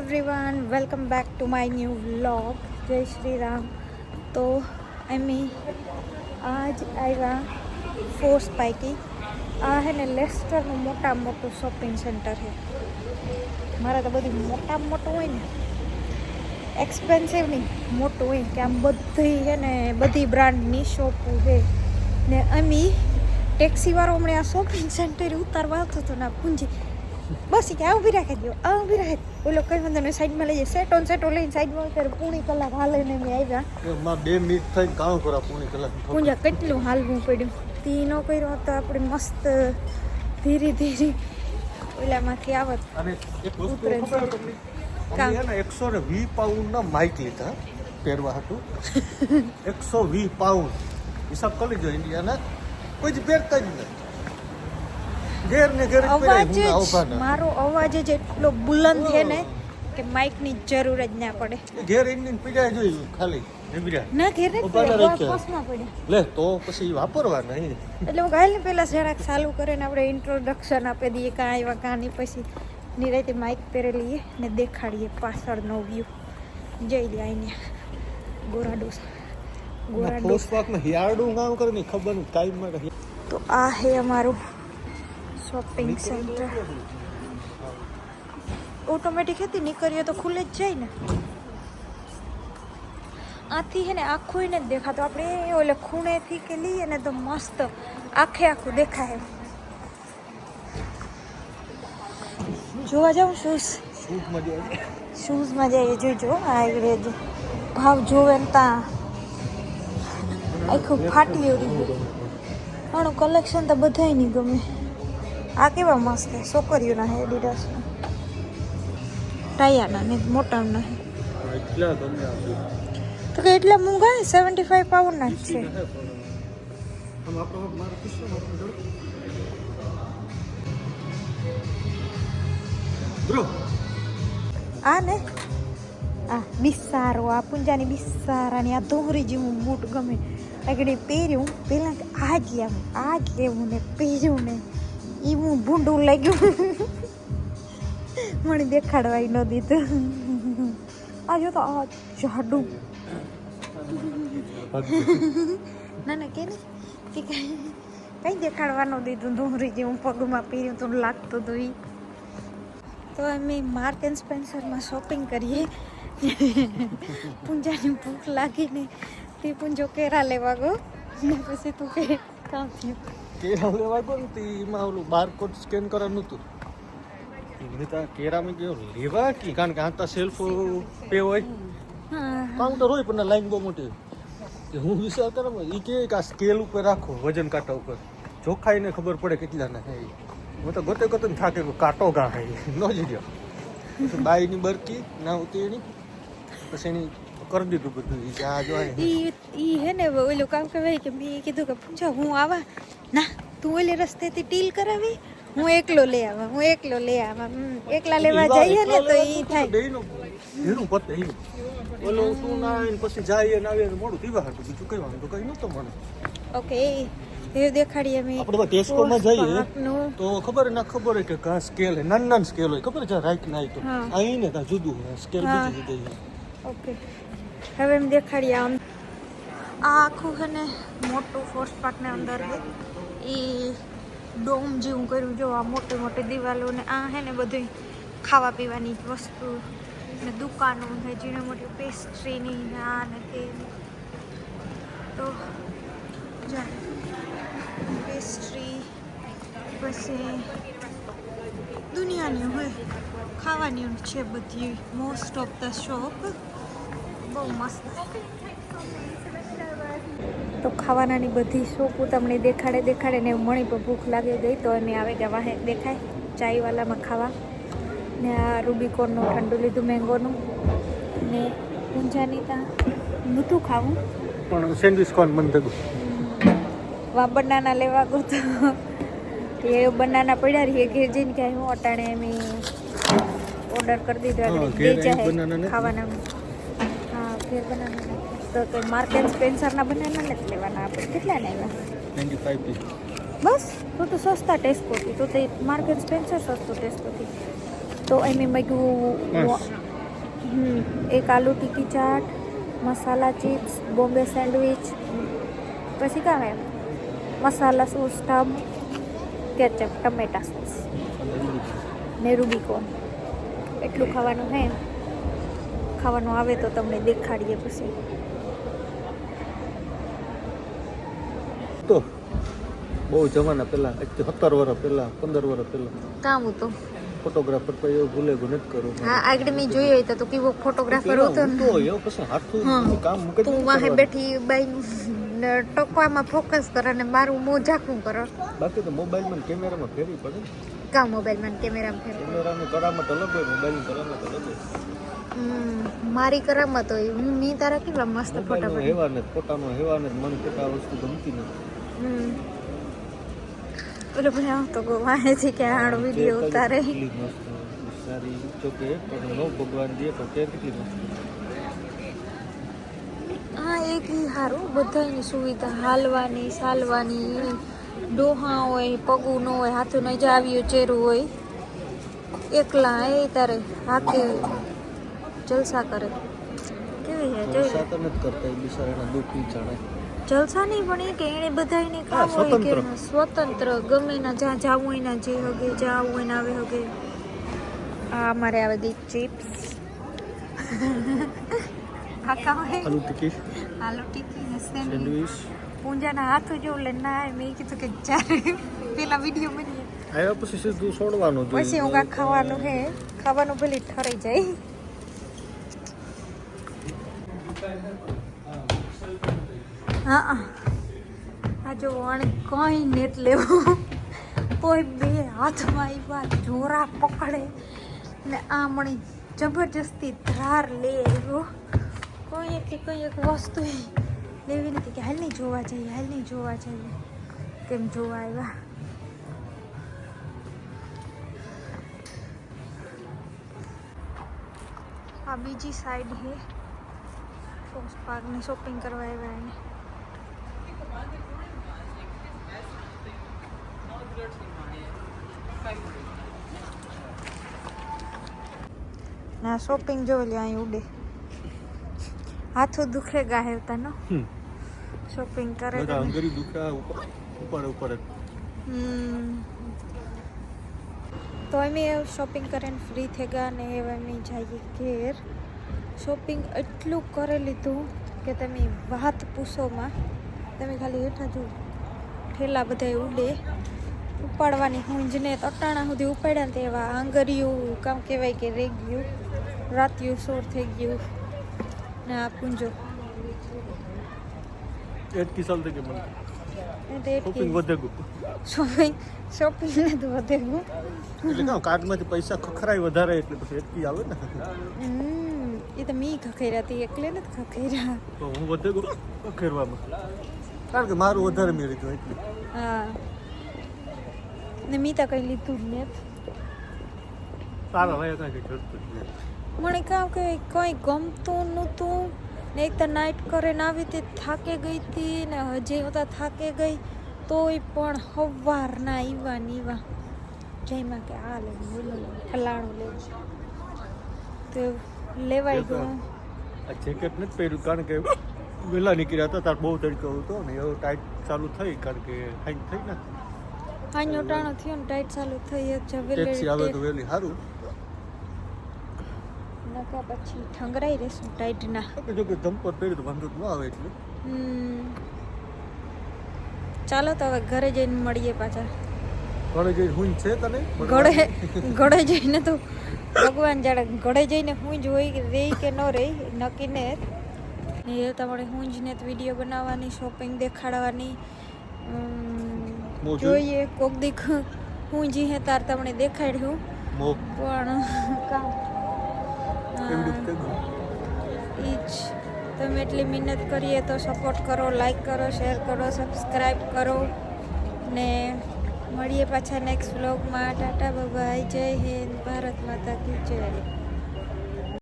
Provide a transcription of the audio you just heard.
Everyone welcome back to my new vlog जय श्री राम। तो अमी आज आया फोर्स पैकी आ है ने लेस्टर मोटा मोटू शॉपिंग सेंटर है। मारा तो बधी मोटा मोटू होय ने एक्सपेन्सिव नहीं मोटू होय कि आम बधी है ने बधी ब्रांडनी शॉपू है ने अमी टेक्सी वाळो हमणे आ शॉपिंग सेंटर उतारवा आवतो तो ना पूंजी बस क्या ऊभी राखी दो ऊभी राखी बोलो कई वांधो नहीं साइड में लई सेट ऑन सेट लईने साइड में उतर पूणी कलाक हाले ने मैं आव्या માં 2 મિનિટ થઈ કામ કરા પૂણી કલાક પૂંજા કેટલું હાલવું પડ્યું તીનો કર્યો તો આપણે મસ્ત ધીરે ધીરે ઓલામાંથી આવત અને એક વસ્તુ ખબર તમને અમે હે ને 120 પાઉન્ડ ના માઇક લીધા પહેરવા હતું 120 પાઉન્ડ હિસાબ કરી જો ઇન્ડિયાના કોઈ જ પહેરતા જ નહીં ઘેર ને ઘેર અવાજ મારો અવાજ જ એટલો બુલંદ છે ને કે માઇકની જરૂર જ ના પડે ઘેર ઇન્ડિયન પીડા જોયું ખાલી ના ઘેર જ બસમાં પડે લે તો પછી વાપરવા નહીં એટલે હું ગાયને પહેલા જરાક ચાલુ કરીને આપણે ઇન્ટ્રોડક્શન આપી દઈએ કાં આવ્યા કાં નહીં પછી નિરાતે માઇક પહેરેલીએ ને દેખાડીએ પાછળનો વ્યૂ જઈ લે આઈને ગોરા ડોસમાં હિયારડું કામ કરે ને ખબર નહીં ટાઈમમાં તો આ હે અમારું શોપિંગ સેન્ટર ઓટોમેટિક હતી નીકળીએ તો ખુલે જ જાય ને આથી હે ને આખું ને દેખાતો આપણે ઓલે ખૂણેથી કે લઈએ ને તો મસ્ત આખે આખું દેખાય જોવા જાઉં શૂઝમાં જઈએ જોઈજો આગળ જો ભાવ જોવે ને ત્યાં આખું ફાટી ઉડી આનું કલેક્શન તો બધાય નહીં ગમે આ કેવા મસ્ત છે છોકરીઓના હે એડિડાસના ટાયાના ને મોટાના હે એટલા ગમે તો કે એટલા મોંઘા 75 પાઉન્ડના જ છે આમ આપણો મારો કિસ્સો બ્રો આ ને આ બિસ્સારો આ પુંજાની બિસ્સારાની આ દોરી જેવું બૂટ ગમે આગળ પહેર્યું પહેલાં આ જ લેવું ને પહેર્યું ને એવું ભૂંડું લાગ્યું મને દેખાડવાય ન દીધું આ જો તો આ જાડું ના ના કે ને કઈ દેખાડવાનું દીધું દોરી જેવું પગમાં પહેર્યું તો લાગતું હતું એ તો અમે માર્ક એન્ડ સ્પેન્સરમાં શોપિંગ કરીએ પૂંજાની ભૂખ લાગીને તે પૂંજો કેરા લેવા ગયો ને પછી તું કે કામ થયું કેરા લેવા ગયો ને એમાં ઓલું બારકોડ સ્કેન કરવાનું હતું મેં તો કેરામાં ગયો લેવા કે કારણ કે આ સેલ્ફ પે હોય કાઉન્ટર હોય પણ લાઈન બહુ મોટી કે હું વિચાર કરું એ કે આ સ્કેલ ઉપર રાખો વજન કાંટા ઉપર ચોખાઈને ખબર પડે કેટલાના હે હું તો ગોતે ગોતે થાકે કાંટો ગા હે ન જ ગયો પછી બાઈની બરકી ના ઉતી એની પછી એની કરી દીધું બધું આ જો ઈ હે ને ઓલું કામ કહેવાય કે મેં કીધું કે પૂછા હું આવા ના તું ઓલે રસ્તેથી ડીલ કરાવી હું એકલો લઈ આવા એકલા લેવા જઈએ ને તો ઈ થાય એનું પતે ઓલો તું ના પછી જાય ને આવે મોડું દીવા હતું બીજું કઈ વાંધો કઈ નતો મને ઓકે એ દેખાડીએ અમે આપણે ટેસ્કોમાં જઈએ તો ખબર કે કા સ્કેલ હે નાન સ્કેલ હોય ખબર છે રાઈટ નાઈ તો અહીં ને કા જુદું સ્કેલ બીજું જુદું ઓકે હવે એમ દેખાડીએ આમ આ આખું છે ને મોટું ફોર્સ પાર્કને અંદર છે એ ડોમ જેવું કર્યું જો આ મોટી મોટી દિવાલો ને આ હે ને બધું ખાવા પીવાની વસ્તુ ને દુકાનો છે જેને મોટી પેસ્ટ્રીની ને આ ને તે તો જો પેસ્ટ્રી પછી દુનિયાની હોય ખાવાની છે બધી મોસ્ટ ઓફ ધ શોપ બહુ મસ્ત તો ખાવાનાની બધી શોપ તમને દેખાડે ને મણી પર ભૂખ લાગી ગઈ તો અમે આવે ગયા વાહે દેખાય ચાયવાલામાં ખાવા ને આ રૂબીકોનનું ઠંડુ લીધું મેંગોનું ને પૂંજાની ત્યાં નહોતું ખાવું પણ સેન્ડવિચ કોણ બંધ થયું વા બનાના લેવા ગયો તો એ બનાના પડ્યા રહીએ ઘેર જઈને કે હું અટાણે એમ ઓર્ડર કરી દીધો આગળ ખાવાના હા ઘેર બનાના તો કંઈ માર્ક એન્ડ સ્પેન્સરના બનાના નથી લેવાના આપણે કેટલા ને આવ્યા 95 બસ તો સસ્તા ટેસ્કોથી તો તે માર્ક એન્ડ સ્પેન્સર સસ્તું ટેસ્કોથી તો એમ મેં કીધું એક આલુ ટિક્કી ચાટ, મસાલા ચિપ્સ, બોમ્બે સેન્ડવિચ, પછી કાં હે મસાલા સોસ ટબ, કેચઅપ, ટમેટા સોસ ને રૂબીકોન. એટલું ખાવાનું હે. ખાવાનું આવે તો તમને દેખાડીએ પછી. તો બહુ જમાના પહેલા 17 વર્ષ પહેલા 15 વર્ષ પહેલા કામ હતો. ફોટોગ્રાફર પર એવું ભૂલે નથી કરું. હા આગળ મેં જોયો હોય તો કેવો ફોટોગ્રાફર હતો ને. તો એવું પછી હાથું કામ મૂકે તું વાહે બેઠી બાઈનું ટોકવામાં ફોકસ કરે ને મારું મોં ઝાંખું કરે. બાકી તો મોબાઈલમાં કેમેરામાં ફેરવી પડે. કા મોબાઈલમાં કેમેરામાં ફેરવી? કેમેરાની કરામત અલગ હોય, મોબાઈલની કરામત અલગ હોય. મારી કરામત હોય. હું ની તારા કેટલા મસ્ત ફોટા પાડી. હેવાને ફોટાનો હેવાને મને કેટલા વસ્તુ ગમતી નથી. ઓલો ભાઈ આવતો ગો વાહે છે કે આડો વિડીયો ઉતારે. સારી ચોકે પણ નો ભગવાન દે તો કે કેટલી મસ્ત. હા એક ઈ હારું બધાની સુવિધા હાલવાની ચાલવાની. ડોહા હોય, પગું ન હોય, હાથું ન જાવ્યું ચેરું હોય, એકલા એ તારે હાકે જલસા કરે. કેવી હે જોઈ જલસા તો નથી કરતા, એ બિચારાના દુઃખ જાણે. જલસા નહીં પણ એ કે એને બધાને કામ હોય કે સ્વતંત્ર ગમે ના જ્યાં જાવું હોય ના જે હગે જાવું હોય ને આવે હગે. આ અમારે આવે દી ચિપ્સ. આ કામ હે આલુ ટિક્કી, આલુ ટિક્કી ને સેન્ડવિચ. સેન્ડવિચ. પૂંજાના હાથ જો લે ના મેં કીધું કે ચાર પેલા વિડીયો બની આવ્યા પછી સીધું છોડવાનું જોઈએ. પછી હું કાંઈ ખાવાનું હે ખાવાનું ભલે ઠરાઈ જાય. હા આ જો આને કંઈ નેટ લેવું તોય બે હાથમાં એવા જોરા પકડે ને આમણી જબરજસ્તી ધાર લે આવ્યો. કોઈ એટલી કંઈ એક વસ્તુ લેવી નથી કે હાલ નહીં જોવા જઈએ, હાલ નહીં જોવા જઈએ. કેમ જોવા આવ્યા? આ બીજી સાઈડ હે પોસ્ટ પાર્કની શોપિંગ કરવા આવ્યા એને. ના શોપિંગ જોઈ લે અહીં ઉડે હાથો દુખેગા હે તનો શોપિંગ કરે બધા અંગરી દુખા ઉપર તો અમે શોપિંગ કરીને ફ્રી થઈ ગયા ને હવે અમે જઈએ ઘેર. શોપિંગ એટલું કરી લીધું કે તમે વાત પૂછોમાં. તમે ખાલી હેઠા જુઓ ઠેલા બધા ઉડે ઉપાડવાની હુંજને અટાણા સુધી ઉપાડ્યા ને એવા આંગરિયું કામ કહેવાય કે રહી ગયું, રાતિયું સોર થઈ ગયું ને આ પૂંજો એટકી સાલ થઈ ગઈ મને. શોપિંગ વધે ગયું. શોપિંગ ને તો વધે ગયું એટલે કાં કાર્ડમાંથી પૈસા ખખરાય વધારે એટલે પછી એટકી આવે ને. એ તો મી ખખેરા હતી એકલે ને ખખેરા. તો હું વધે ગયો ખખેરવામાં કારણ કે મારું વધારે મેળી ગયું એટલે. હા ને મી તો કઈ લીધું જ ને. તારા ભાઈ કાંઈ ઘટતું જ નહીં. મને કામ કે કંઈ ગમતું નહોતું ને એક તો નાઇટ કરીને આવી તે થાકે ગઈ હતી ને હજી હું તો થાકે ગઈ તોય પણ સવારના ઈવા ને ઈવા જઈમાં કે આ લે ફલાણું લેવું તો લેવાઈ ગયું. આ જેકેટ નથી પહેર્યું કારણ કે વહેલા નીકળ્યા હતા તાર બહુ તડકો હતો ને એવું ટાઈટ ચાલુ થઈ કારણ કે હાઈ થઈ ને હાઈનો ટાણો થયો ને ટાઈટ ચાલુ થઈ ટેક્સી આવે તો વહેલી સારું નકા પછી ઠંગરાઈ રહેશું ટાઈટ ના. જો કે જમ્પર પહેર્યું તો વાંધો ન આવે એટલે. ચાલો તો હવે ઘરે જઈને મળીએ પાછા. ઘરે જઈને હું છે તને ઘરે જઈને તો ભગવાન જાણે ઘરે જઈને હું જ હોય રહી કે ન રહી નક્કી ને એ તમારે હું જ ને વિડીયો બનાવવાની, શોપિંગ દેખાડવાની જોઈએ. કોક દીક હું જી હે તાર તમને દેખાડ્યું પણ કામ ઈ જ તમે એટલી મહેનત કરીએ તો સપોર્ટ કરો, લાઈક કરો, શેર કરો, સબસ્ક્રાઈબ કરો ને મળીએ પાછા નેક્સ્ટ વ્લોગમાં. ટાટા બાય બાય, જય હિન્દ, ભારત માતા કી જય.